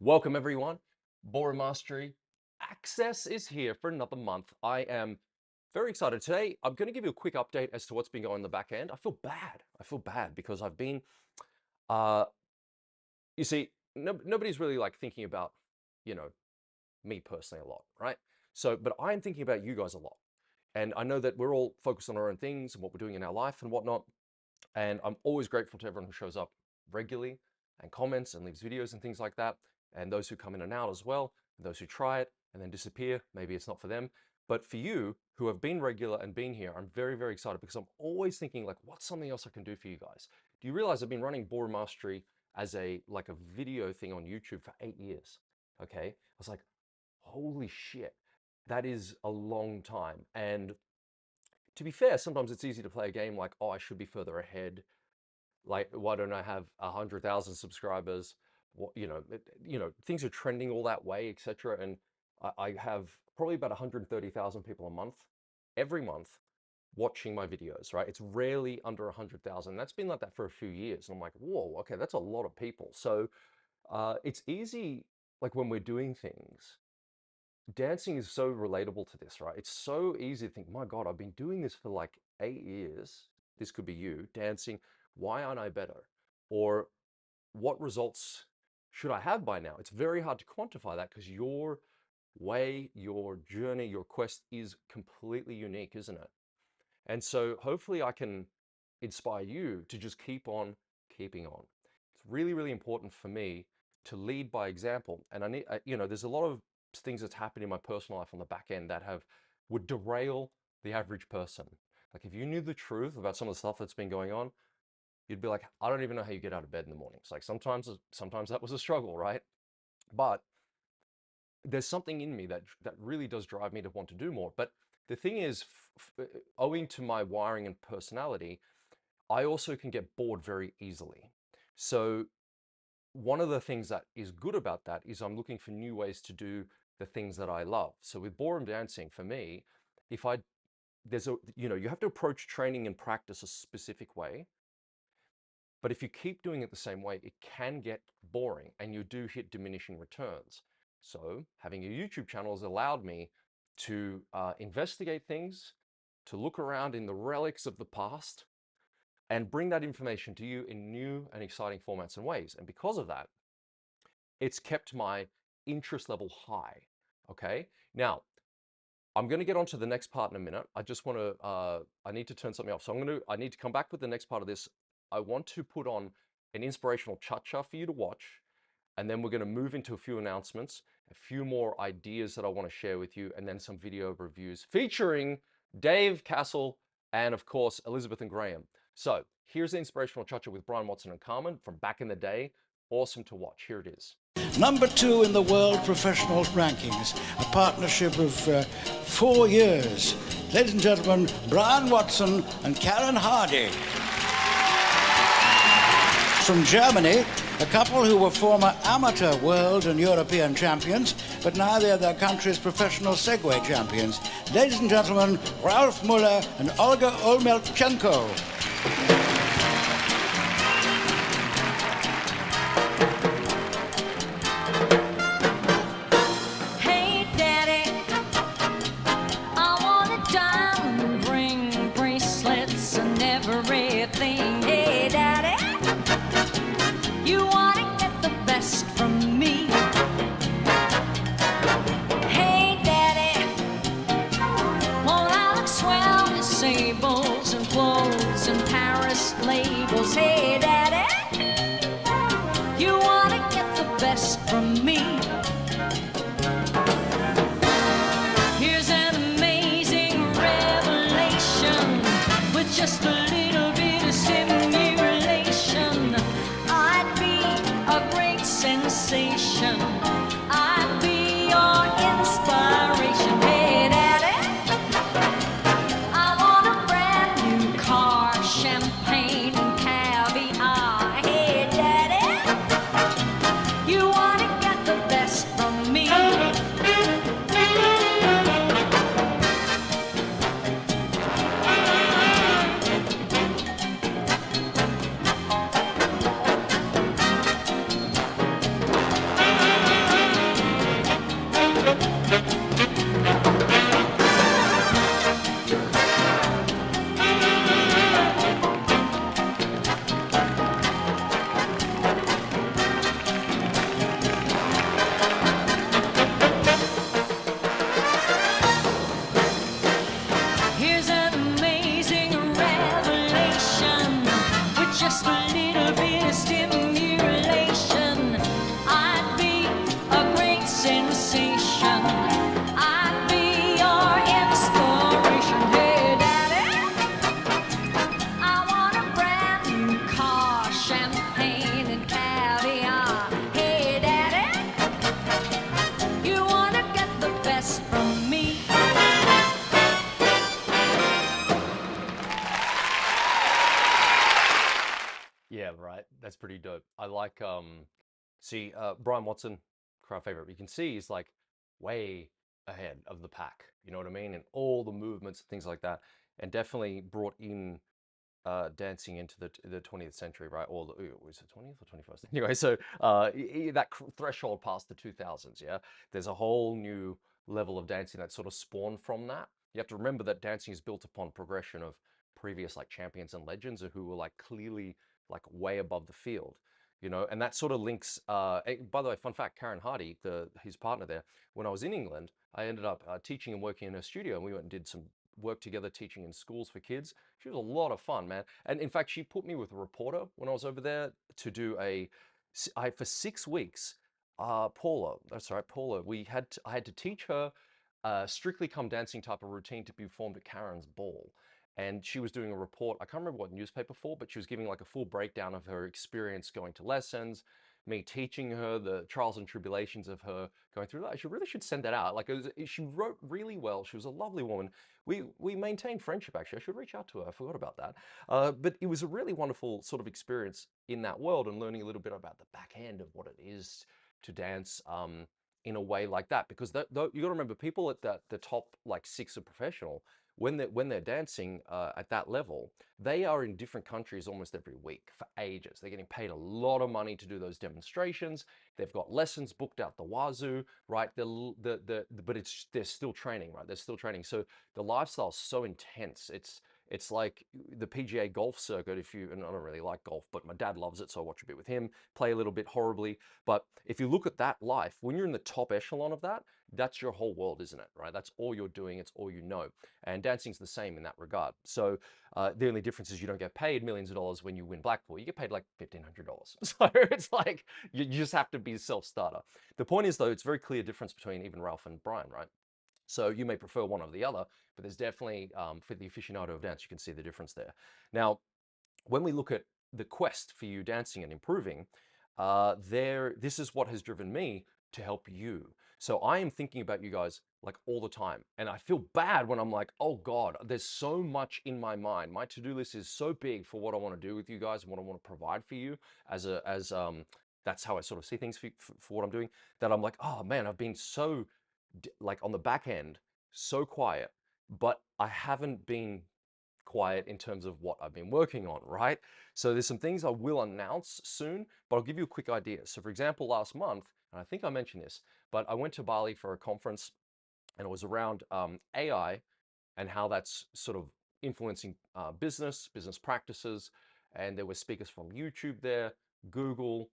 Welcome everyone. Bora Mastery Access is here for another month. I am very excited. Today, I'm going to give you a quick update as to what's been going on in the back end. I feel bad. I feel bad because I've been, you see, nobody's really like thinking about, me personally a lot, right? So, but I'm thinking about you guys a lot. And I know that we're all focused on our own things and what we're doing in our life and whatnot. And I'm always grateful to everyone who shows up regularly and comments and leaves videos and things like that. And those who come in and out as well, and those who try it and then disappear, maybe it's not for them. But for you who have been regular and been here, I'm very, very excited because I'm always thinking like, what's something else I can do for you guys? Do you realize I've been running Bora Mastery as a video thing on YouTube for 8 years? Okay, I was like, holy shit, that is a long time. And to be fair, sometimes it's easy to play a game like, oh, I should be further ahead. Like, why don't I have 100,000 subscribers? What, things are trending all that way, etc. And I have probably about 130,000 people a month, every month, watching my videos, right? It's rarely under 100,000. That's been like that for a few years. And I'm like, whoa, okay, that's a lot of people. So it's easy, like when we're doing things, dancing is so relatable to this, right? It's so easy to think, my God, I've been doing this for like 8 years. This could be you dancing. Why aren't I better? Or what results should I have by now? It's very hard to quantify that because your way, your journey, your quest is completely unique, isn't it? And so hopefully I can inspire you to just keep on keeping on. It's really, really important for me to lead by example. And I need, there's a lot of things that's happened in my personal life on the back end that would derail the average person. Like if you knew the truth about some of the stuff that's been going on, you'd be like, I don't even know how you get out of bed in the morning. It's like sometimes that was a struggle, right? But there's something in me that really does drive me to want to do more. But the thing is, owing to my wiring and personality, I also can get bored very easily. So one of the things that is good about that is I'm looking for new ways to do the things that I love. So with ballroom dancing, for me, you have to approach training and practice a specific way. But if you keep doing it the same way, it can get boring and you do hit diminishing returns. So having a YouTube channel has allowed me to investigate things, to look around in the relics of the past and bring that information to you in new and exciting formats and ways. And because of that, it's kept my interest level high, okay? Now, I'm gonna get on to the next part in a minute. I just wanna, I need to turn something off. So I need to come back with the next part of this. I want to put on an inspirational cha-cha for you to watch, and then we're gonna move into a few announcements, a few more ideas that I wanna share with you, and then some video reviews featuring Dave Castle and of course, Elizabeth and Graham. So here's the inspirational cha-cha with Brian Watson and Carmen from back in the day. Awesome to watch. Here it is. Number 2 in the world professional rankings, a partnership of 4 years. Ladies and gentlemen, Brian Watson and Karen Hardy. From Germany, a couple who were former amateur world and European champions, but now they're their country's professional Segway champions. Ladies and gentlemen, Ralph Muller and Olga Olmelchenko. Hey, Daddy, you wanna get the best from me? Here's an amazing revelation with just a little bit of stimulation. I'd be a great sensation. I'd be your inspiration. Hey, Daddy, I want a brand new car, champagne. like see Brian Watson, crowd favorite. You can see he's like way ahead of the pack. You know what I mean? And all the movements and things like that, and definitely brought in dancing into the 20th century, right? Or was it 20th or 21st? Anyway, so that threshold past the 2000s, yeah. There's a whole new level of dancing that sort of spawned from that. You have to remember that dancing is built upon progression of previous like champions and legends who were like clearly like way above the field, you know, and that sort of links. By the way, fun fact: Karen Hardy, his partner there, when I was in England, I ended up teaching and working in her studio, and we went and did some work together teaching in schools for kids. She was a lot of fun, man. And in fact, she put me with a reporter when I was over there to do for 6 weeks. Paula, that's right, Paula. I had to teach her Strictly Come Dancing type of routine to be performed at Karen's ball. And she was doing a report. I can't remember what newspaper for, but she was giving like a full breakdown of her experience going to lessons, me teaching her the trials and tribulations of her going through that. She really should send that out. Like she wrote really well. She was a lovely woman. We maintained friendship actually. I should reach out to her. I forgot about that. But it was a really wonderful sort of experience in that world and learning a little bit about the back end of what it is to dance in a way like that. Because you got to remember, people at the top like six of professional, when they're dancing at that level, they are in different countries almost every week for ages. They're getting paid a lot of money to do those demonstrations. They've got lessons booked out the wazoo, right? But they're still training, right? They're still training. So the lifestyle's so intense. It's like the PGA golf circuit. And I don't really like golf, but my dad loves it, so I watch a bit with him, play a little bit horribly. But if you look at that life, when you're in the top echelon of that, that's your whole world, isn't it? Right? That's all you're doing. It's all you know. And dancing's the same in that regard. So the only difference is you don't get paid millions of dollars when you win Blackpool. You get paid like $1,500. So it's like you just have to be a self-starter. The point is, though, it's a very clear difference between even Ralph and Brian, right? So you may prefer one over the other, but there's definitely, for the aficionado of dance, you can see the difference there. Now, when we look at the quest for you dancing and improving, this is what has driven me to help you. So I am thinking about you guys like all the time. And I feel bad when I'm like, oh God, there's so much in my mind. My to-do list is so big for what I want to do with you guys and what I want to provide for you that's how I sort of see things for what I'm doing, that I'm like, oh man, I've been so like on the back end, so quiet, but I haven't been quiet in terms of what I've been working on, right? So there's some things I will announce soon, but I'll give you a quick idea. So for example, last month, and I think I mentioned this, but I went to Bali for a conference and it was around AI and how that's sort of influencing business practices. And there were speakers from YouTube there, Google,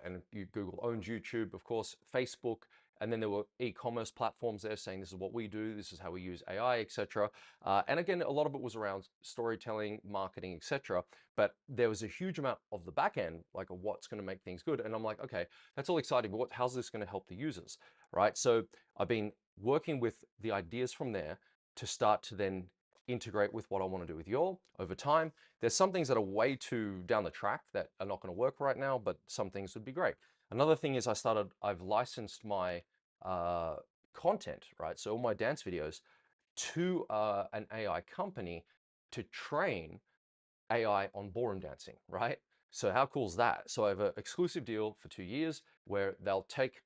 and Google owns YouTube, of course, Facebook, and then there were e-commerce platforms there saying this is what we do, this is how we use AI, etc. And again, a lot of it was around storytelling, marketing, etc. But there was a huge amount of the back end, like of what's going to make things good. And I'm like, okay, that's all exciting, but how's this going to help the users, right? So I've been working with the ideas from there to start to then integrate with what I want to do with y'all over time. There's some things that are way too down the track that are not going to work right now, but some things would be great. Another thing is I've licensed my content, right? So all my dance videos to an AI company to train AI on ballroom dancing, right? So how cool is that? So I have an exclusive deal for 2 years where they'll take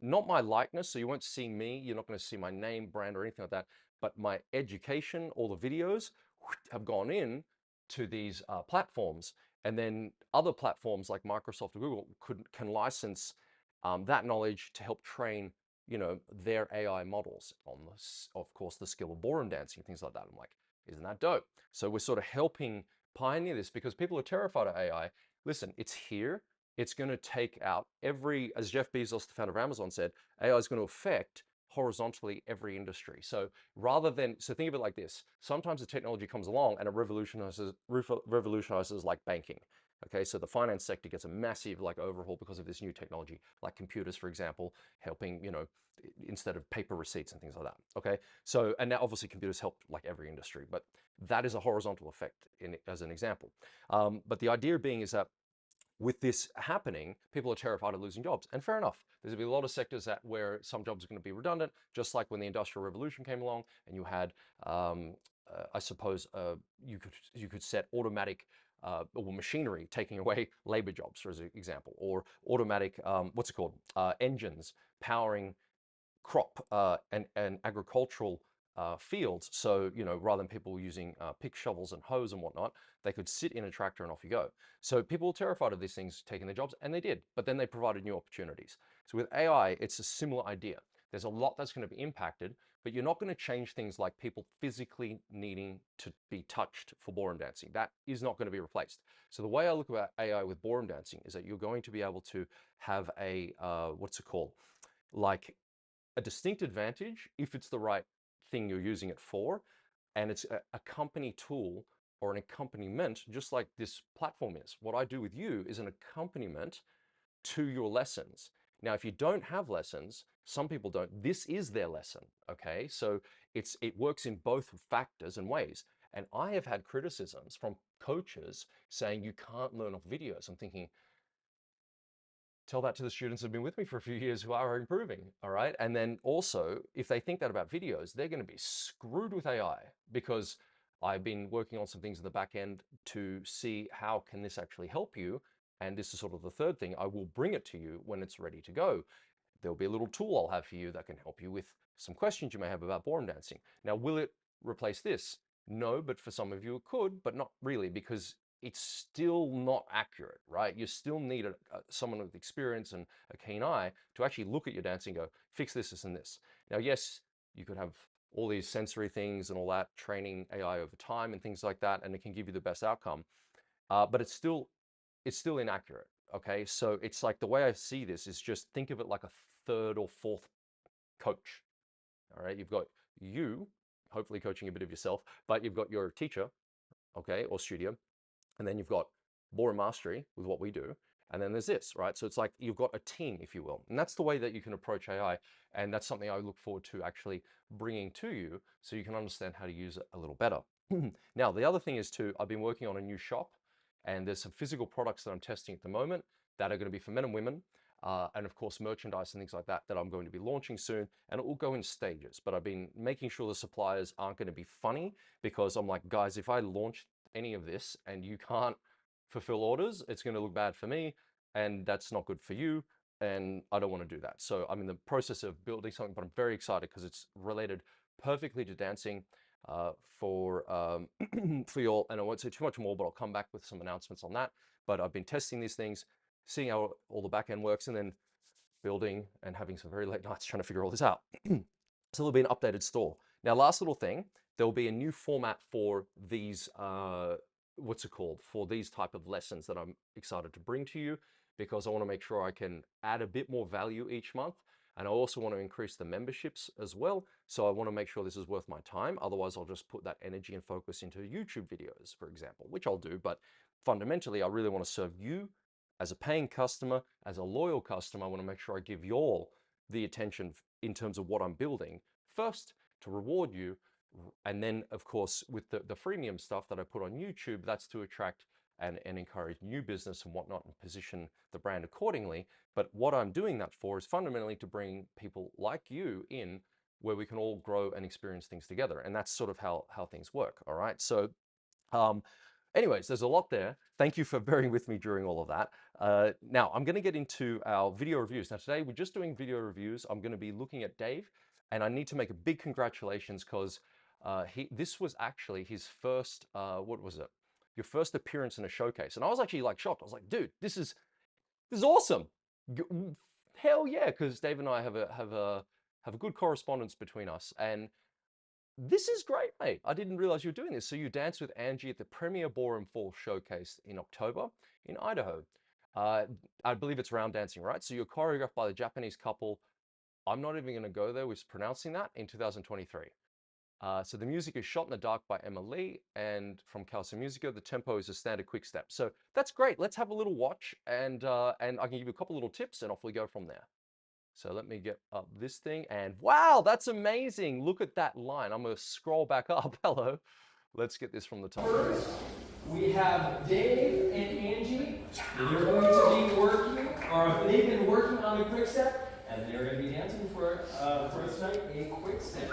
not my likeness, so you won't see me, you're not going to see my name, brand, or anything like that, but my education, all the videos have gone in to these platforms, and then other platforms like Microsoft or Google can license that knowledge to help train, you know, their AI models on this, of course, the skill of ballroom dancing, things like that. I'm like, isn't that dope? So we're sort of helping pioneer this because people are terrified of AI. Listen, it's here. It's going to take out as Jeff Bezos, the founder of Amazon, said, AI is going to affect horizontally every industry. So think of it like this. Sometimes the technology comes along and it revolutionizes like banking. Okay, so the finance sector gets a massive like overhaul because of this new technology, like computers, for example, helping, you know, instead of paper receipts and things like that. Okay, so, and now obviously computers help like every industry, but that is a horizontal effect as an example. But the idea being is that with this happening, people are terrified of losing jobs, and fair enough. There's going to be a lot of sectors where some jobs are going to be redundant, just like when the Industrial Revolution came along, and you had, I suppose, you could set automatic or machinery taking away labor jobs, for example, or automatic, engines powering crop and agricultural fields. So, rather than people using pick shovels and hoes and whatnot, they could sit in a tractor and off you go. So people were terrified of these things taking their jobs, and they did, but then they provided new opportunities. So with AI, it's a similar idea. There's a lot that's going to be impacted, but you're not going to change things like people physically needing to be touched for ballroom dancing. That is not going to be replaced. So the way I look at AI with ballroom dancing is that you're going to be able to have a, like a distinct advantage if it's the right thing you're using it for, and it's a company tool or an accompaniment, just like this platform is. What I do with you is an accompaniment to your lessons. Now, if you don't have lessons, some people don't, this is their lesson, okay? So it works in both factors and ways. And I have had criticisms from coaches saying you can't learn off videos. I'm thinking, tell that to the students who've been with me for a few years who are improving, all right? And then also, if they think that about videos, they're gonna be screwed with AI, because I've been working on some things in the back end to see how can this actually help you. And this is sort of the third thing. I will bring it to you when it's ready to go. There'll be a little tool I'll have for you that can help you with some questions you may have about ballroom dancing. Now, will it replace this? No, but for some of you it could, but not really, because it's still not accurate, right? You still need someone with experience and a keen eye to actually look at your dancing and go, fix this, this, and this. Now, yes, you could have all these sensory things and all that, training AI over time and things like that, and it can give you the best outcome, but it's still inaccurate, okay? So it's like, the way I see this is, just think of it like a third or fourth coach, all right? You've got you, hopefully coaching a bit of yourself, but you've got your teacher, okay, or studio, and then you've got ballroom mastery with what we do, and then there's this, right? So it's like you've got a team, if you will, and that's the way that you can approach AI, and that's something I look forward to actually bringing to you so you can understand how to use it a little better. Now, the other thing is too, I've been working on a new shop, and there's some physical products that I'm testing at the moment that are going to be for men and women, and of course merchandise and things like that I'm going to be launching soon, and it will go in stages. But I've been making sure the suppliers aren't going to be funny, because I'm like, guys, if I launch any of this and you can't fulfill orders, it's going to look bad for me, and that's not good for you, and I don't want to do that. So I'm in the process of building something, but I'm very excited because it's related perfectly to dancing for you all, and I won't say too much more, but I'll come back with some announcements on that. But I've been testing these things, seeing how all the back end works, and then building and having some very late nights trying to figure all this out. So there'll be an updated store. Now, last little thing, there'll be a new format for these, for these type of lessons that I'm excited to bring to you, because I want to make sure I can add a bit more value each month. And I also want to increase the memberships as well. So I want to make sure this is worth my time. Otherwise, I'll just put that energy and focus into YouTube videos, for example, which I'll do. But fundamentally, I really want to serve you as a paying customer, as a loyal customer. I want to make sure I give you all the attention in terms of what I'm building first to reward you. And then, of course, with the freemium stuff that I put on YouTube, that's to attract and encourage new business and whatnot, and position the brand accordingly. But what I'm doing that for is fundamentally to bring people like you in, where we can all grow and experience things together. And that's sort of how things work, all right? So anyways, there's a lot there. Thank you for bearing with me during all of that. Now, I'm gonna get into our video reviews. Now, today we're just doing video reviews. I'm gonna be looking at Dave, and I need to make a big congratulations, because this was actually his first, your first appearance in a showcase. And I was actually like shocked. I was like, dude, this is awesome. Hell yeah, because Dave and I have a good correspondence between us, and this is great, mate. I didn't realize you were doing this. So you danced with Angie at the Premier Ballroom Fall Showcase in October in Idaho. I believe it's round dancing, right? So you're choreographed by the Japanese couple. I'm not even going to go there with pronouncing that, in 2023. So the music is Shot in the Dark by Emma Lee, and from Calcio Musica, the tempo is a standard quick step. So that's great. Let's have a little watch, and I can give you a couple little tips, and off we go from there. So let me get up this thing, and wow, that's amazing. Look at that line. I'm gonna scroll back up. Hello. Let's get this from the top. First, we have Dave and Angie. They're going to be working, or they've been working on the quick step, and they're going to be dancing for tonight a quick step.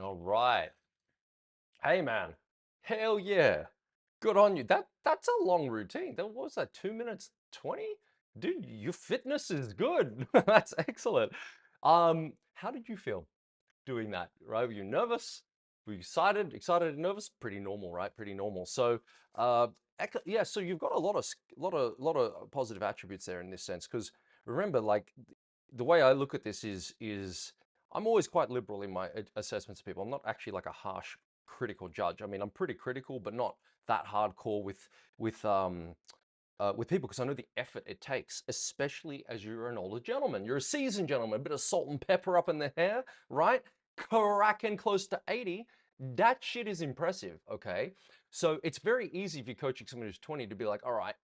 All right. Hey man, hell yeah. Good on you. That's a long routine. That what was that, 2 minutes 20? Dude, your fitness is good. That's excellent. How did you feel doing that? Right? Were you nervous? Were you excited? Excited and nervous? Pretty normal, right? Pretty normal. So, uh, yeah. So you've got a lot of positive attributes there in this sense. Because remember, like the way I look at this is I'm always quite liberal in my assessments of people. I'm not actually like a harsh critical judge. I mean, I'm pretty critical, but not that hardcore with with people because I know the effort it takes, especially as you're an older gentleman. You're a seasoned gentleman, a bit of salt and pepper up in the hair, right? Cracking close to 80. That shit is impressive, okay? So it's very easy if you're coaching someone who's 20 to be like, all right,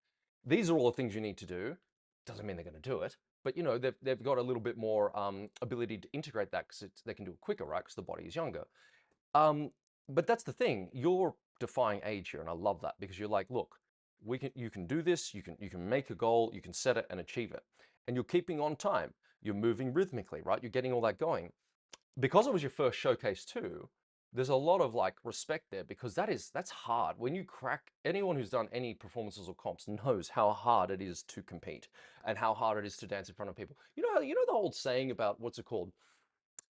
these are all the things you need to do. Doesn't mean they're going to do it, but you know, they've got a little bit more ability to integrate that because they can do it quicker, right? Because the body is younger. But that's the thing. You're defying age here, and I love that because you're like, look, you can do this. You can make a goal. You can set it and achieve it, and you're keeping on time. You're moving rhythmically, right? You're getting all that going. Because it was your first showcase too, there's a lot of like respect there because that's hard. When you crack, anyone who's done any performances or comps knows how hard it is to compete and how hard it is to dance in front of people. You know the old saying about what's it called?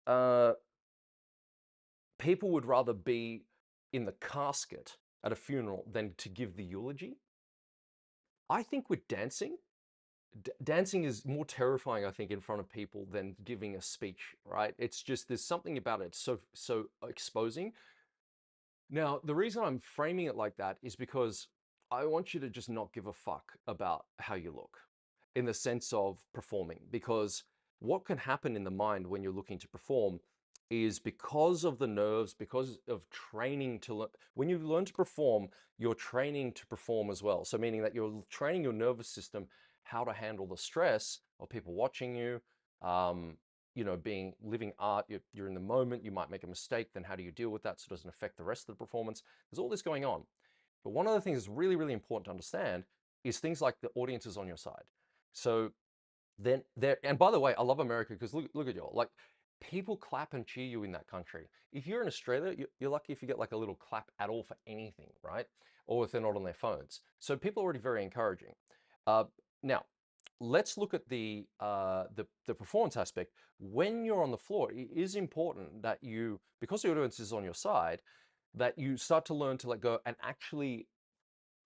Uh, People would rather be in the casket at a funeral than to give the eulogy. I think with dancing, dancing is more terrifying, I think, in front of people than giving a speech, right? It's just there's something about it so exposing. Now, the reason I'm framing it like that is because I want you to just not give a fuck about how you look in the sense of performing. Because what can happen in the mind when you're looking to perform is because of the nerves, because of training to learn. When you learn to perform, you're training to perform as well. So, meaning that you're training your nervous system how to handle the stress of people watching you. Um, you know, being living art, you're in the moment, you might make a mistake, then how do you deal with that so it doesn't affect the rest of the performance? There's all this going on. But one of the things that's really, really important to understand is things like the audience is on your side. So then there, and by the way, I love America because look at y'all. Like people clap and cheer you in that country. If you're in Australia, you're lucky if you get like a little clap at all for anything, right? Or if they're not on their phones. So people are already very encouraging. Uh, Now, let's look at the performance aspect. When you're on the floor, it is important that you, because the audience is on your side, that you start to learn to let go and actually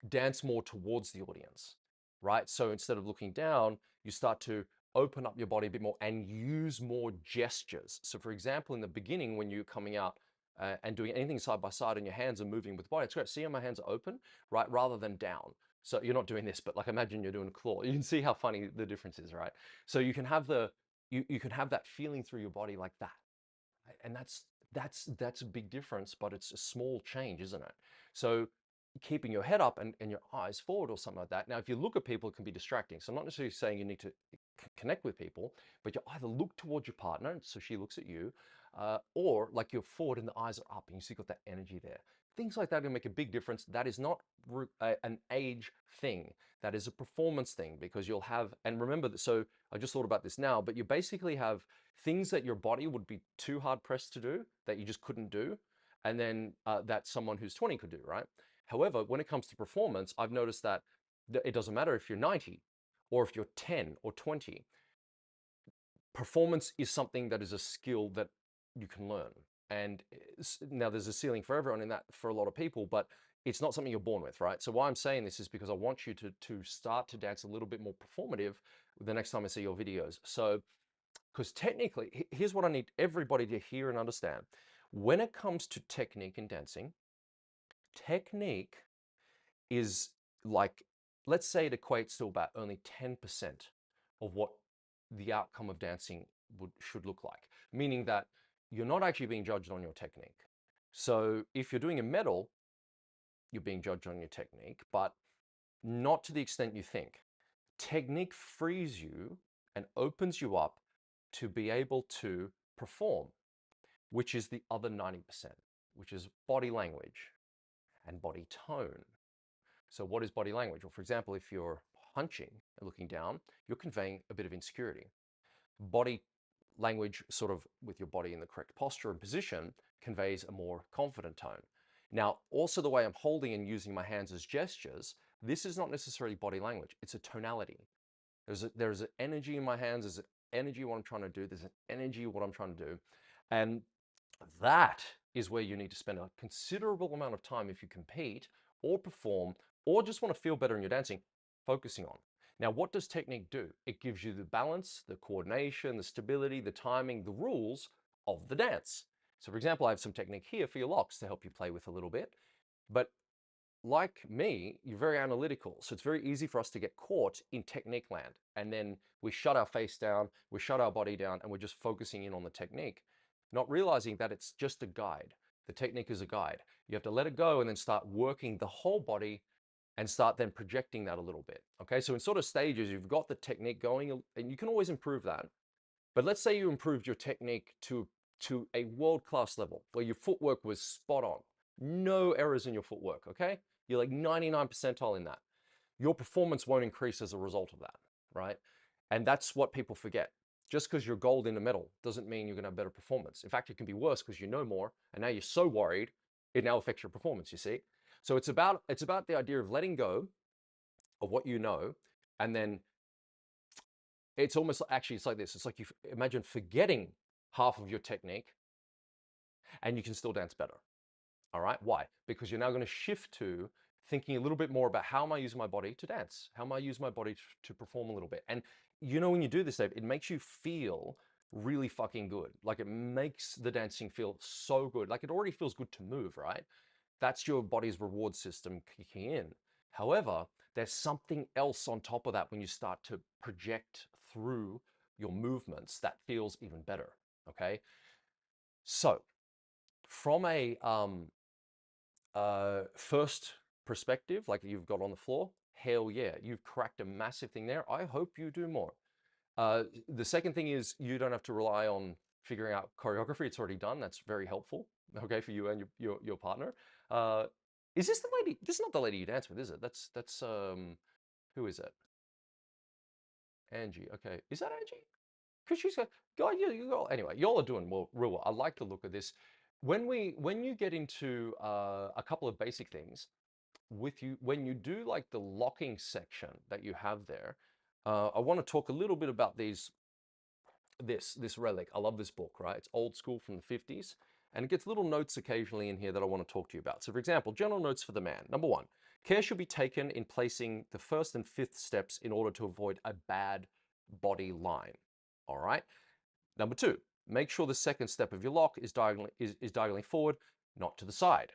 dance more towards the audience, right? So instead of looking down, you start to open up your body a bit more and use more gestures. So for example, in the beginning, when you're coming out and doing anything side by side and your hands are moving with the body, it's great. See how my hands are open, right? Rather than down. So you're not doing this, but like imagine you're doing a claw. You can see how funny the difference is, right? So you can have you can have that feeling through your body like that. Right? And that's a big difference, but it's a small change, isn't it? So keeping your head up and your eyes forward or something like that. Now, if you look at people, it can be distracting. So I'm not necessarily saying you need to connect with people, but you either look towards your partner, so she looks at you, or like you're forward and the eyes are up and you see got that energy there. Things like that will make a big difference. That is not an age thing. That is a performance thing because you'll have, and remember that, so I just thought about this now, but you basically have things that your body would be too hard pressed to do that you just couldn't do, and then that someone who's 20 could do, right? However, when it comes to performance, I've noticed that it doesn't matter if you're 90 or if you're 10 or 20. Performance is something that is a skill that you can learn. And now there's a ceiling for everyone in that for a lot of people, but it's not something you're born with, right? So why I'm saying this is because I want you to start to dance a little bit more performative the next time I see your videos. So, because technically, here's what I need everybody to hear and understand. When it comes to technique in dancing, technique is like, let's say it equates to about only 10% of what the outcome of dancing should look like, meaning that you're not actually being judged on your technique. So if you're doing a medal, you're being judged on your technique, but not to the extent you think. Technique frees you and opens you up to be able to perform, which is the other 90%, which is body language and body tone. So what is body language? Well, for example, if you're hunching and looking down, you're conveying a bit of insecurity. Body language sort of with your body in the correct posture and position conveys a more confident tone. Now, also the way I'm holding and using my hands as gestures, this is not necessarily body language. It's a tonality. There's an energy in my hands. There's an energy in what I'm trying to do. There's an energy in what I'm trying to do. And that is where you need to spend a considerable amount of time if you compete or perform or just want to feel better in your dancing, focusing on. Now, what does technique do? It gives you the balance, the coordination, the stability, the timing, the rules of the dance. So for example, I have some technique here for your locks to help you play with a little bit. But like me, you're very analytical. So it's very easy for us to get caught in technique land. And then we shut our face down, we shut our body down, and we're just focusing in on the technique, not realizing that it's just a guide. The technique is a guide. You have to let it go and then start working the whole body and start then projecting that a little bit. Okay, so in sort of stages, you've got the technique going and you can always improve that. But let's say you improved your technique to a world-class level where your footwork was spot on. No errors in your footwork, okay? You're like 99 percentile in that. Your performance won't increase as a result of that, right? And that's what people forget. Just because you're gold in a medal doesn't mean you're gonna have better performance. In fact, it can be worse because you know more and now you're so worried, it now affects your performance, you see? So it's about the idea of letting go of what you know, and then it's almost actually, it's like this. It's like you imagine forgetting half of your technique and you can still dance better. All right, why? Because you're now going to shift to thinking a little bit more about how am I using my body to dance? How am I using my body to perform a little bit? And you know, when you do this, Dave, it makes you feel really fucking good. Like it makes the dancing feel so good. Like it already feels good to move, right? That's your body's reward system kicking in. However, there's something else on top of that when you start to project through your movements that feels even better, okay? So from a first perspective, like you've got on the floor, hell yeah, you've cracked a massive thing there. I hope you do more. The second thing is you don't have to rely on figuring out choreography. It's already done. That's very helpful, okay, for you and your partner. Is this the lady? This is not the lady you dance with, is it? That's who is it? Angie. Okay, is that Angie? Because she's got, God, anyway, y'all are doing real well. I like the look of this. When you get into a couple of basic things, when you do like the locking section that you have there, I want to talk a little bit about this relic. I love this book, right? It's old school from the 50s, and it gets little notes occasionally in here that I want to talk to you about. So for example, general notes for the man. Number one, care should be taken in placing the first and fifth steps in order to avoid a bad body line. All right. Number two, make sure the second step of your lock is diagonally forward, not to the side.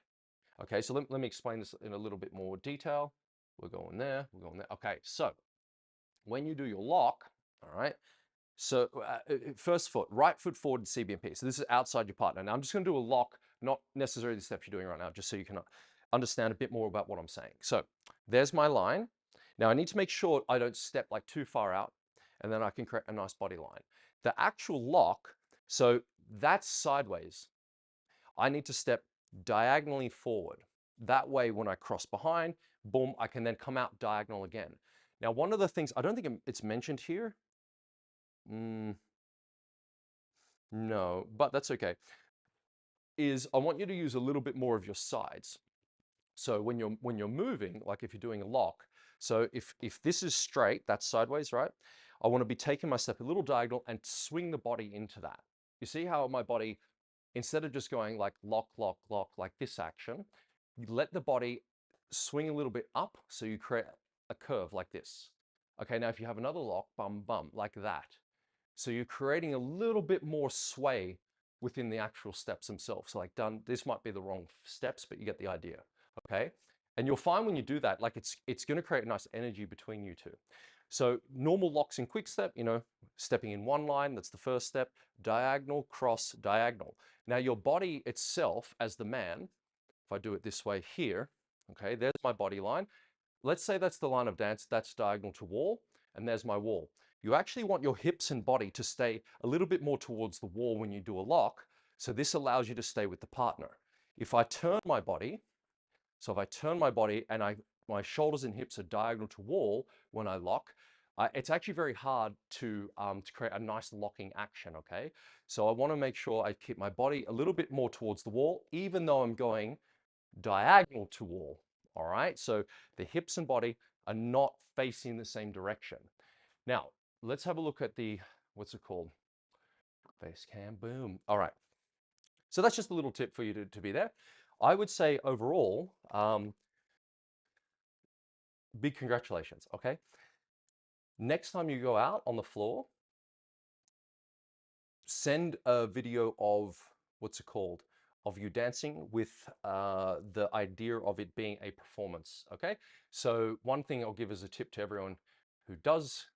Okay, so let me explain this in a little bit more detail. We're going there, we're going there. Okay, so when you do your lock, all right, so first foot, right foot forward to CBMP. So this is outside your partner. Now I'm just going to do a lock, not necessarily the steps you're doing right now, just so you can understand a bit more about what I'm saying. So there's my line. Now I need to make sure I don't step like too far out, and then I can create a nice body line. The actual lock, so that's sideways. I need to step diagonally forward. That way, when I cross behind, boom, I can then come out diagonal again. Now, one of the things, I don't think it's mentioned here. No, but that's okay. Is I want you to use a little bit more of your sides. So when you're moving, like if you're doing a lock, so if this is straight, that's sideways, right? I want to be taking my step a little diagonal and swing the body into that. You see how my body, instead of just going like lock, lock, lock, like this action, you let the body swing a little bit up, so you create a curve like this. Okay, now if you have another lock, bum, bum, like that. So you're creating a little bit more sway within the actual steps themselves. So like this might be the wrong steps, but you get the idea, okay? And you'll find when you do that, like it's gonna create a nice energy between you two. So normal locks in quick step, you know, stepping in one line, that's the first step, diagonal, cross, diagonal. Now your body itself as the man, if I do it this way here, okay, there's my body line. Let's say that's the line of dance, that's diagonal to wall, and there's my wall. You actually want your hips and body to stay a little bit more towards the wall when you do a lock, so this allows you to stay with the partner. If I turn my body, so if I turn my body and my shoulders and hips are diagonal to wall when I lock, it's actually very hard to create a nice locking action, okay? So I want to make sure I keep my body a little bit more towards the wall, even though I'm going diagonal to wall, all right? So the hips and body are not facing the same direction. Now, let's have a look at the, what's it called? Face cam, boom. All right. So that's just a little tip for you to be there. I would say overall, big congratulations, okay? Next time you go out on the floor, send a video of, what's it called? Of you dancing with the idea of it being a performance, okay? So one thing I'll give as a tip to everyone who does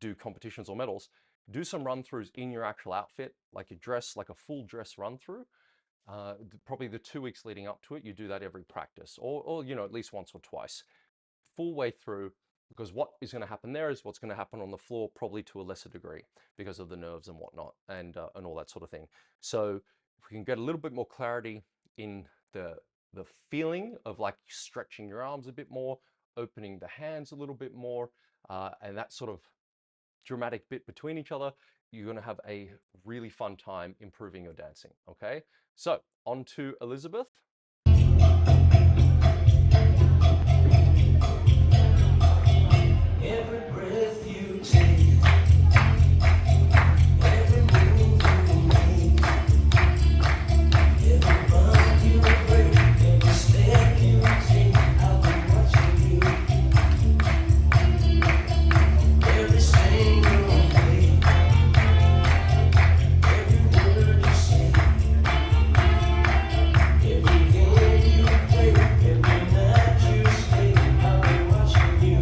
do competitions or medals, do some run-throughs in your actual outfit, like your dress, like a full dress run-through. Probably the 2 weeks leading up to it, you do that every practice, or you know, at least once or twice, full way through, because what is going to happen there is what's going to happen on the floor, probably to a lesser degree, because of the nerves and whatnot, and all that sort of thing. So if we can get a little bit more clarity in the feeling of like stretching your arms a bit more, opening the hands a little bit more, and that sort of dramatic bit between each other, you're going to have a really fun time improving your dancing, okay? So on to Elizabeth. Every breath you take, every move you make, every bump you break, every step you take, I'll be watching you. Every single day, every word you say, every game you play, every night you stay, I'll be watching you.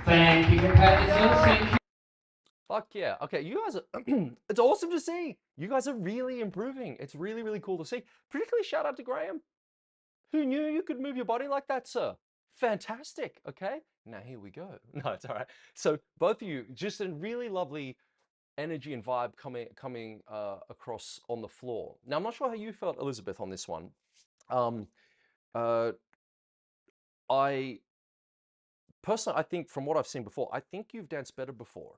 Thank you, competitors. Thank you. Fuck yeah. Okay, you guys are, it's awesome to see. You guys are really improving. It's really, really cool to see. Particularly shout out to Graham. Who knew you could move your body like that, sir? Fantastic, okay? Now here we go. No, it's all right. So both of you, just a really lovely energy and vibe coming across on the floor. Now, I'm not sure how you felt, Elizabeth, on this one. I personally, I think from what I've seen before, I think you've danced better before,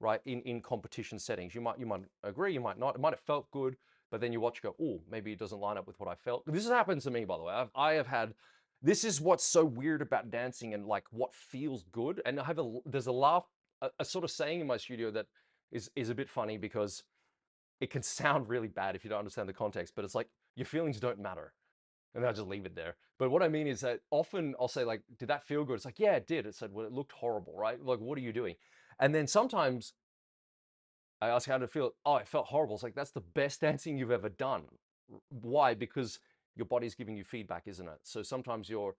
right? In competition settings. You might agree, you might not. It might have felt good, but then you watch go, oh, maybe it doesn't line up with what I felt. This has happened to me, by the way. I have had, this is what's so weird about dancing and like what feels good. And there's a sort of saying in my studio that is a bit funny because it can sound really bad if you don't understand the context, but it's like your feelings don't matter. And I'll just leave it there. But what I mean is that often I'll say like, did that feel good? It's like, yeah, it did. It said, well, it looked horrible, right? Like, what are you doing? And then sometimes I ask how to feel. Oh, it felt horrible. It's like, that's the best dancing you've ever done. Why? Because your body's giving you feedback, isn't it? So sometimes your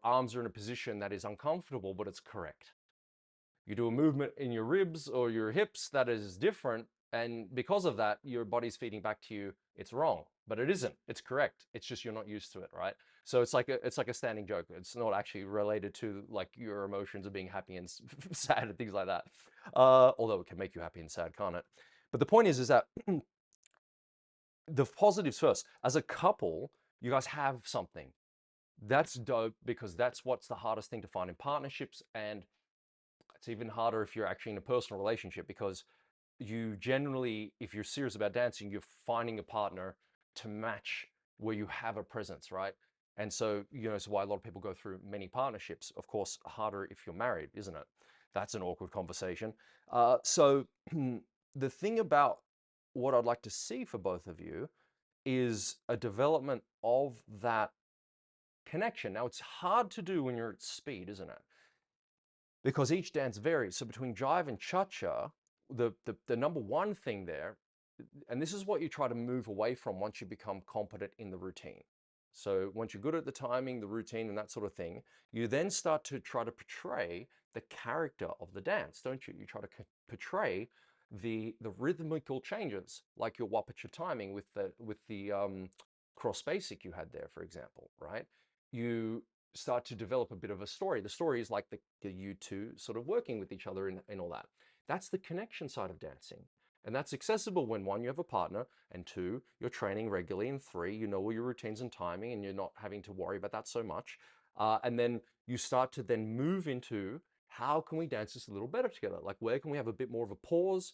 arms are in a position that is uncomfortable, but it's correct. You do a movement in your ribs or your hips that is different, and because of that, your body's feeding back to you, it's wrong, but it isn't. It's correct. It's just you're not used to it, right? So it's like a standing joke. It's not actually related to like your emotions of being happy and sad and things like that. Although it can make you happy and sad, can't it? But the point is that the positives first. As a couple, you guys have something. That's dope because that's what's the hardest thing to find in partnerships, and it's even harder if you're actually in a personal relationship because you generally, if you're serious about dancing, you're finding a partner to match where you have a presence, right? And so, you know, it's why a lot of people go through many partnerships. Of course, harder if you're married, isn't it? That's an awkward conversation. So the thing about what I'd like to see for both of you is a development of that connection. Now, it's hard to do when you're at speed, isn't it? Because each dance varies. So between jive and cha-cha, the number one thing there, and this is what you try to move away from once you become competent in the routine. So once you're good at the timing, the routine, and that sort of thing, you then start to try to portray the character of the dance, don't you? You try to portray the rhythmical changes, like your Wapacha timing with the cross basic you had there, for example, right? You start to develop a bit of a story. The story is like the you two sort of working with each other in all that. That's the connection side of dancing. And that's accessible when one, you have a partner, and two, you're training regularly, and three, you know all your routines and timing, and you're not having to worry about that so much. And then you start to then move into how can we dance this a little better together? Like where can we have a bit more of a pause?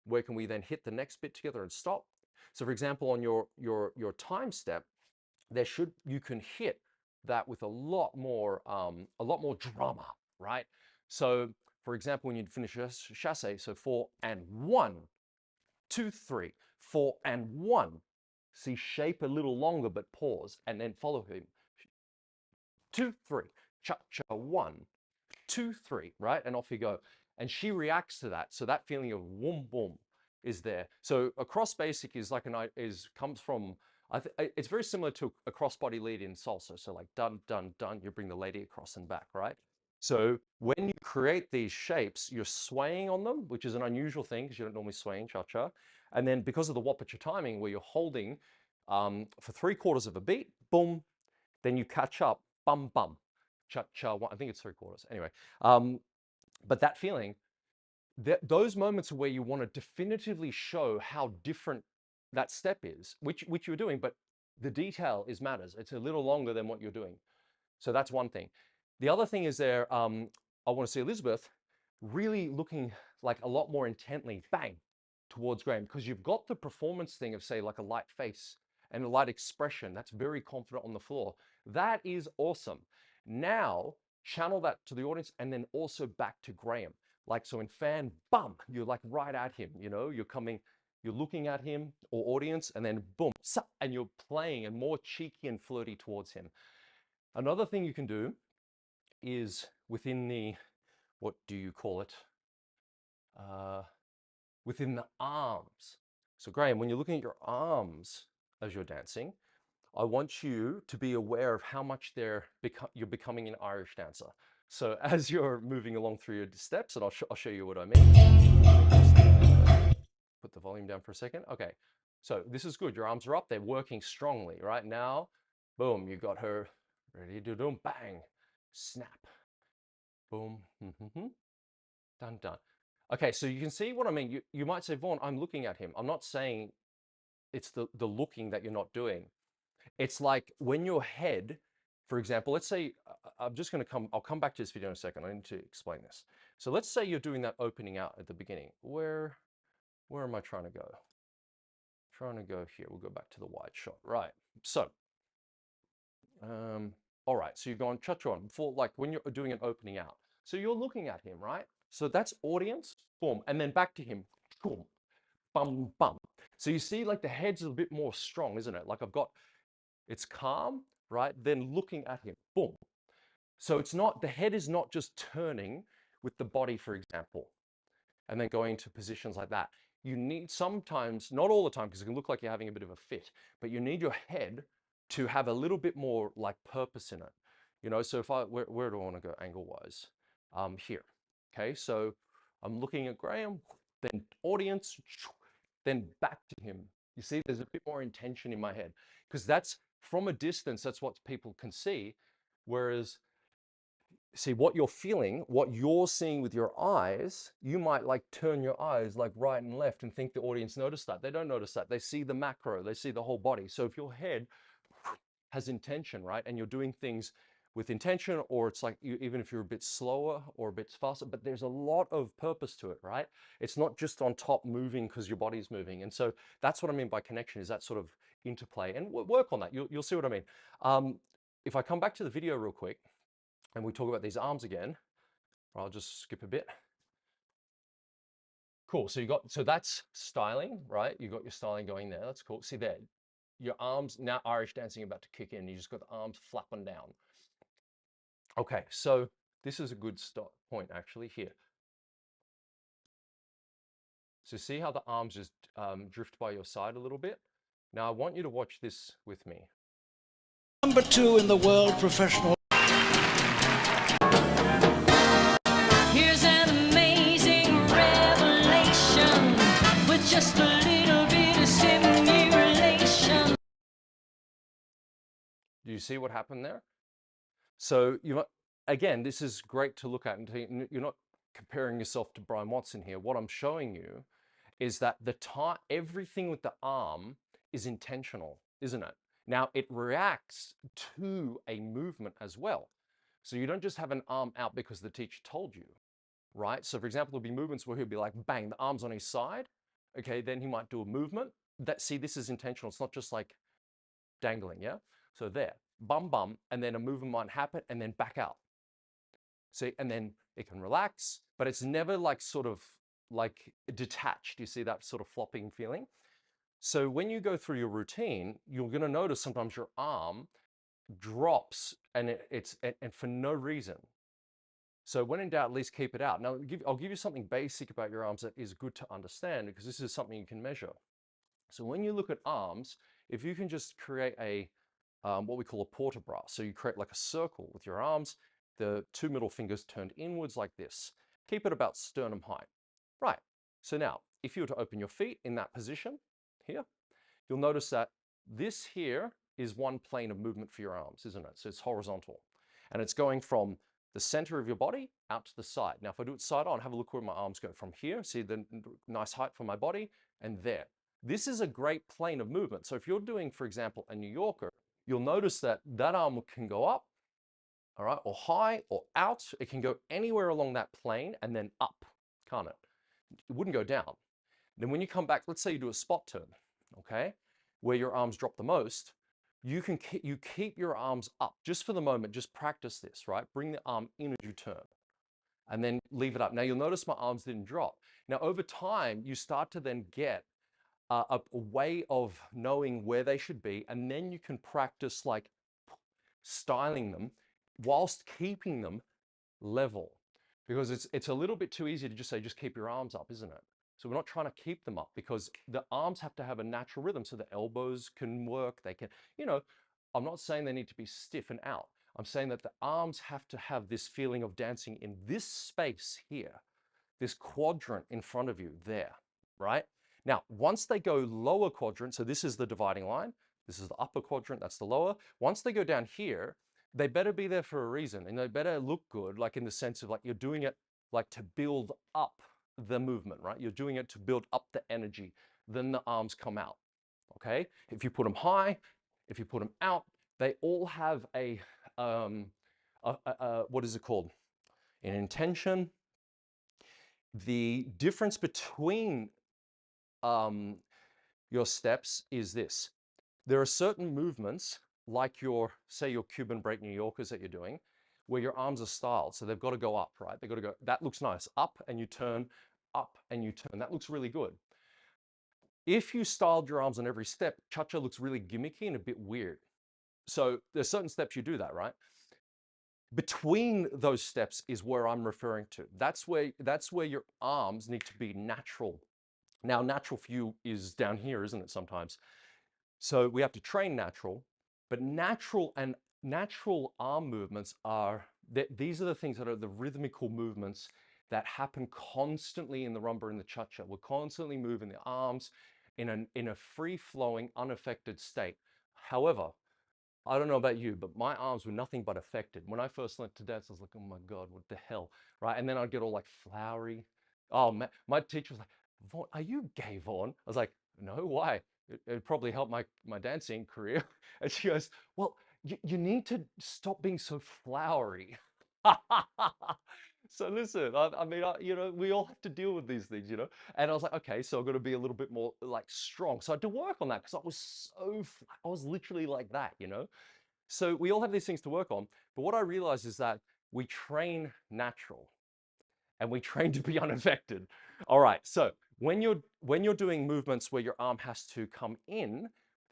Where can we then hit the next bit together and stop? So for example, on your time step, you can hit that with a lot more drama, right? So for example, when you finish a chassé, so 4 and 1, 2, 3, 4 and 1. See, shape a little longer, but pause, and then follow him. 2, 3, cha-cha, 1, 2, 3, right? And off you go. And she reacts to that. So that feeling of whoom, boom is there. So a cross basic is like comes from, it's very similar to a crossbody lead in salsa. So like dun, dun, dun, you bring the lady across and back, right? So when you create these shapes, you're swaying on them, which is an unusual thing because you don't normally sway in cha-cha. And then because of the Wapacha timing where you're holding for 3/4 of a beat, boom, then you catch up, bum, bum, cha-cha, I think it's 3/4. Anyway, but that feeling, those moments are where you want to definitively show how different that step is, which you're doing, but the detail matters. It's a little longer than what you're doing. So that's one thing. The other thing is there, I want to see Elizabeth really looking like a lot more intently, bang, towards Graham, because you've got the performance thing of, say, like a light face and a light expression that's very confident on the floor. That is awesome. Now, channel that to the audience and then also back to Graham. Like, so in fan, bum, you're like right at him, you know, you're looking at him or audience, and then boom, and you're playing and more cheeky and flirty towards him. Another thing you can do is within the, what do you call it? Within the arms. So Graham, when you're looking at your arms as you're dancing, I want you to be aware of how much you're becoming an Irish dancer. So as you're moving along through your steps, and I'll show you what I mean. Put the volume down for a second. Okay, so this is good. Your arms are up. They're working strongly. Right now, boom, you got her ready to do bang, snap, boom, dun, dun. Okay, so you can see what I mean. You might say, Vaughn, I'm looking at him. I'm not saying it's the looking that you're not doing. It's like when your head, for example, let's say, I'll come back to this video in a second. I need to explain this. So let's say you're doing that opening out at the beginning. Where am I trying to go? Trying to go here. We'll go back to the wide shot. Right. So, all right. So you're going cha-cha before, like when you're doing an opening out. So you're looking at him, right? So that's audience, boom, and then back to him, boom, bum, bum. So you see, like the head's a bit more strong, isn't it? Like it's calm, right? Then looking at him, boom. So the head is not just turning with the body, for example, and then going to positions like that. You need sometimes, not all the time, because it can look like you're having a bit of a fit, but you need your head to have a little bit more like purpose in it. You know, so where do I want to go angle-wise? Here. Okay, so I'm looking at Graham, then audience, then back to him. You see, there's a bit more intention in my head because that's from a distance, that's what people can see. Whereas, see, what you're feeling, what you're seeing with your eyes, you might like turn your eyes like right and left and think the audience noticed that. They don't notice that. They see the macro, they see the whole body. So if your head has intention, right, and you're doing things with intention, or it's like even if you're a bit slower or a bit faster, but there's a lot of purpose to it, right? It's not just on top moving because your body's moving. And so that's what I mean by connection, is that sort of interplay, and work on that. You'll see what I mean. If I come back to the video real quick and we talk about these arms again, I'll just skip a bit. Cool, so that's styling, right? You got your styling going there, that's cool. See there, your arms, now Irish dancing about to kick in, you just got the arms flapping down. Okay, so this is a good start point actually here. So see how the arms just drift by your side a little bit? Now I want you to watch this with me. Number 2 in the world professional. Here's an amazing revelation with just a little bit of stimulation. Do you see what happened there? So again, this is great to look at, and you're not comparing yourself to Brian Watson here. What I'm showing you is that everything with the arm is intentional, isn't it? Now it reacts to a movement as well. So you don't just have an arm out because the teacher told you, right? So for example, there'll be movements where he'll be like, bang, the arm's on his side. Okay, then he might do a movement. See, this is intentional. It's not just like dangling, yeah? So there, bum, bum, and then a movement might happen and then back out. See, and then it can relax, but it's never like sort of like detached. You see that sort of flopping feeling? So when you go through your routine, you're going to notice sometimes your arm drops and and for no reason. So when in doubt, at least keep it out. Now, I'll give you something basic about your arms that is good to understand, because this is something you can measure. So when you look at arms, if you can just create a what we call a port bras. So you create like a circle with your arms, the 2 middle fingers turned inwards like this. Keep it about sternum height. Right. So now, if you were to open your feet in that position here, you'll notice that this here is one plane of movement for your arms, isn't it? So it's horizontal. And it's going from the center of your body out to the side. Now, if I do it side on, have a look where my arms go from here. See the nice height for my body, and there. This is a great plane of movement. So if you're doing, for example, a New Yorker, you'll notice that that arm can go up, all right, or high or out. It can go anywhere along that plane and then up, can't it? It wouldn't go down. Then when you come back, let's say you do a spot turn, okay, where your arms drop the most, you keep your arms up just for the moment. Just practice this, right? Bring the arm in as you turn and then leave it up. Now you'll notice my arms didn't drop. Now over time, you start to then get a way of knowing where they should be, and then you can practice like styling them whilst keeping them level, because it's a little bit too easy to just say, just keep your arms up, isn't it? So we're not trying to keep them up, because the arms have to have a natural rhythm, so the elbows can work, they can, I'm not saying they need to be stiff and out. I'm saying that the arms have to have this feeling of dancing in this space here, this quadrant in front of you there, right? Now, once they go lower quadrant, so this is the dividing line, this is the upper quadrant, that's the lower. Once they go down here, they better be there for a reason, and they better look good, like in the sense of like you're doing it like to build up the movement, right? You're doing it to build up the energy, then the arms come out, okay? If you put them high, if you put them out, they all have a what is it called? An intention. The difference between your steps is this. There are certain movements, like say your Cuban break New Yorkers that you're doing, where your arms are styled. So they've got to go up, right? They've got to go, that looks nice. Up and you turn, up and you turn. That looks really good. If you styled your arms on every step, cha-cha looks really gimmicky and a bit weird. So there's certain steps you do that, right? Between those steps is where I'm referring to. That's where your arms need to be natural. Now, natural for you is down here, isn't it, sometimes? So we have to train natural, but natural arm movements these are the things that are the rhythmical movements that happen constantly in the rumba and the cha-cha. We're constantly moving the arms in a free-flowing, unaffected state. However, I don't know about you, but my arms were nothing but affected. When I first learned to dance, I was like, oh my God, what the hell, right? And then I'd get all like flowery. Oh, my teacher was like, Vaughn, are you gay, Vaughn? I was like, no, why? It probably helped my dancing career. And she goes, well, you need to stop being so flowery. So listen, I mean, we all have to deal with these things, And I was like, okay, so I've got to be a little bit more like strong. So I had to work on that, because I was literally like that, So we all have these things to work on. But what I realized is that we train natural and we train to be unaffected. All right, so when you're doing movements where your arm has to come in,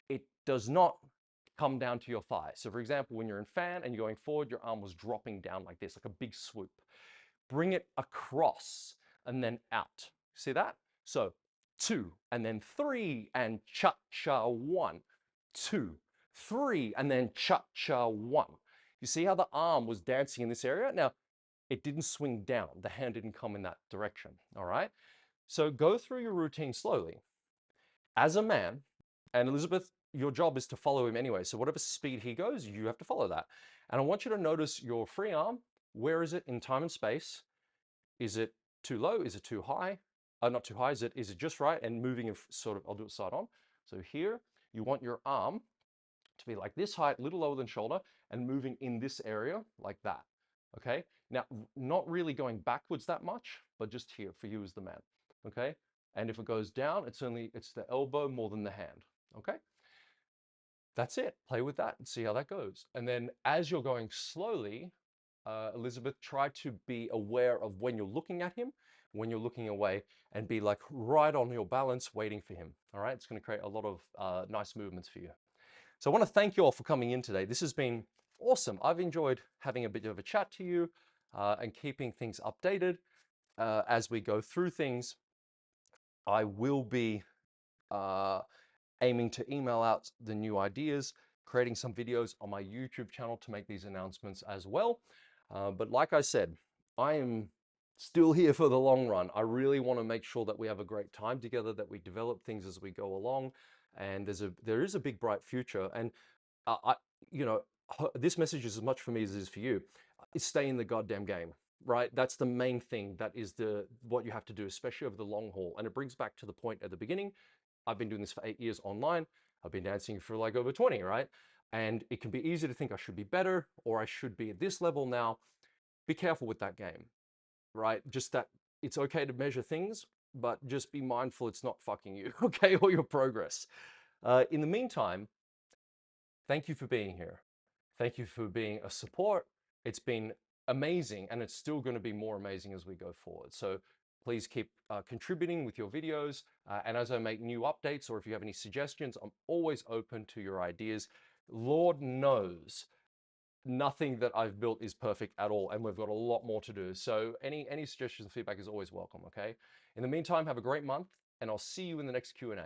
it does not come down to your thigh. So for example, when you're in fan and you're going forward, your arm was dropping down like this, like a big swoop. Bring it across and then out. See that? So 2 and then 3 and cha-cha 1, 2, 3, and then cha-cha 1. You see how the arm was dancing in this area? Now, it didn't swing down. The hand didn't come in that direction, all right? So go through your routine slowly. As a man, and Elizabeth, your job is to follow him anyway. So whatever speed he goes, you have to follow that. And I want you to notice your free arm. Where is it in time and space? Is it too low? Is it too high? Not too high. Is it just right? And moving sort of, I'll do it side on. So here, you want your arm to be like this height, a little lower than shoulder, and moving in this area like that. Okay? Now, not really going backwards that much, but just here for you as the man. Okay? And if it goes down, it's the elbow more than the hand. Okay? That's it. Play with that and see how that goes. And then as you're going slowly, Elizabeth, try to be aware of when you're looking at him, when you're looking away, and be like right on your balance, waiting for him. All right? It's going to create a lot of nice movements for you. So I want to thank you all for coming in today. This has been awesome. I've enjoyed having a bit of a chat to you and keeping things updated as we go through things. I will be aiming to email out the new ideas, creating some videos on my YouTube channel to make these announcements as well. But like I said, I am still here for the long run. I really want to make sure that we have a great time together, that we develop things as we go along, and there is a big bright future. And this message is as much for me as it is for you. Stay in the goddamn game, right? That's the main thing. That is what you have to do, especially over the long haul. And it brings back to the point at the beginning. I've been doing this for 8 years online. I've been dancing for like over 20, right? And it can be easy to think I should be better or I should be at this level now. Be careful with that game, right? Just that it's okay to measure things, but just be mindful it's not fucking you, okay, or your progress. In the meantime, thank you for being here. Thank you for being a support. It's been amazing, and it's still going to be more amazing as we go forward. So please keep contributing with your videos. And as I make new updates, or if you have any suggestions, I'm always open to your ideas. Lord knows nothing that I've built is perfect at all, and we've got a lot more to do. So any suggestions and feedback is always welcome, okay? In the meantime, have a great month, and I'll see you in the next Q&A.